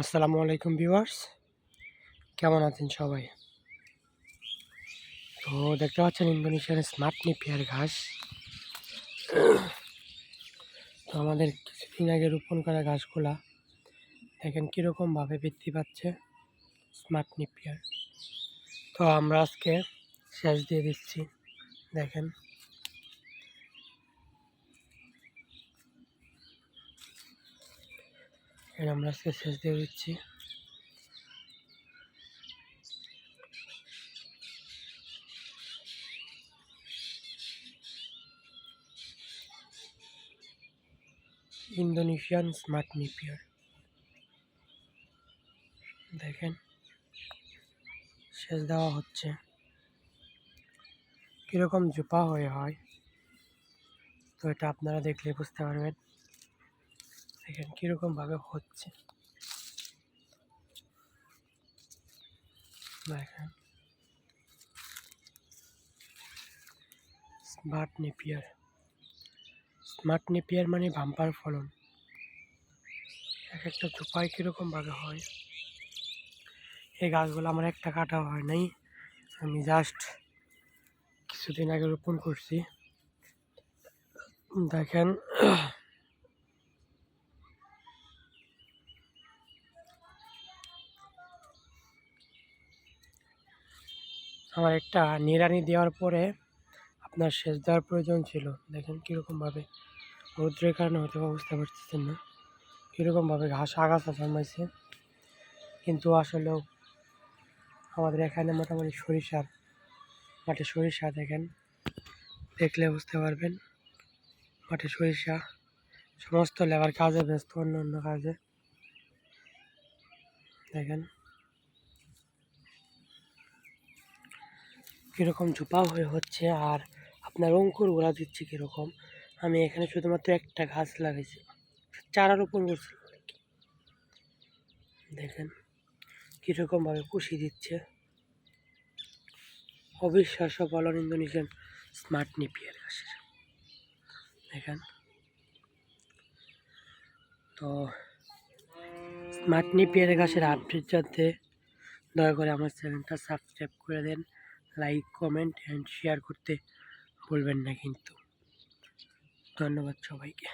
আসসালামু আলাইকুম ভিউয়ার্স, কেমন আছেন সবাই? তো দেখতে পাচ্ছেন ইন্দোনেশিয়ার স্মার্ট নেপিয়ার ঘাস। তো আমাদের কিছুদিন আগে রোপণ করা ঘাসগুলা দেখেন কীরকমভাবে বৃদ্ধি পাচ্ছে স্মার্ট নেপিয়ার। তো আমরা আজকে সেচ দিয়ে দিচ্ছি, দেখেন আমরা আজকে সেচ দিয়ে দিচ্ছি। ইন্দোনেশিয়ান স্মার্ট নেপিয়ার দেখেন সেচ দেওয়া হচ্ছে, কীরকম জোপা হয়ে হয়। তো এটা আপনারা দেখলে বুঝতে পারবেন, দেখেন কীরকমভাবে হচ্ছে। দেখেন স্মার্ট নেপিয়ার মানে বাম্পার ফলন। এক একটা চোপায় কীরকমভাবে হয়। এই গাছগুলো আমার একটা কাটা হয় নাই, আমি জাস্ট কিছুদিন আগে রোপণ করছি। দেখেন আমার একটা নিড়ানি দেওয়ার পরে আপনার সেচ দেওয়ার প্রয়োজন ছিল। দেখেন কীরকমভাবে রৌদ্রের কারণে হয়তো বুঝতে পারতেছেন না কীরকমভাবে ঘাস আগাছা জন্মাইছে। কিন্তু আসলেও আমাদের এখানে মোটামুটি মাঠে সরিষা দেখেন, দেখলে বুঝতে পারবেন। মাঠে সরিষা, সমস্ত লেবার কাজে ব্যস্ত, অন্য অন্য কাজে। দেখেন কীরকম ঝোপা হয়ে হচ্ছে, আর আপনার অঙ্কুরগুলা দিচ্ছে কীরকম। আমি এখানে শুধুমাত্র একটা গাছ লাগাইছি, চারা রোপণ করছিলাম। দেখেন কীরকমভাবে কুশি দিচ্ছে, অবিশ্বাস্য ফলন ইন্দোনেশিয়ান স্মার্ট নেপিয়ার ঘাসের। দেখেন তো স্মার্ট নেপিয়ার ঘাসের আপডেট জানতে দয়া করে আমার চ্যানেলটা সাবস্ক্রাইব করে দেন, লাইক, কমেন্ট অ্যান্ড শেয়ার করতে ভুলবেন না কিন্তু। ধন্যবাদ সবাইকে।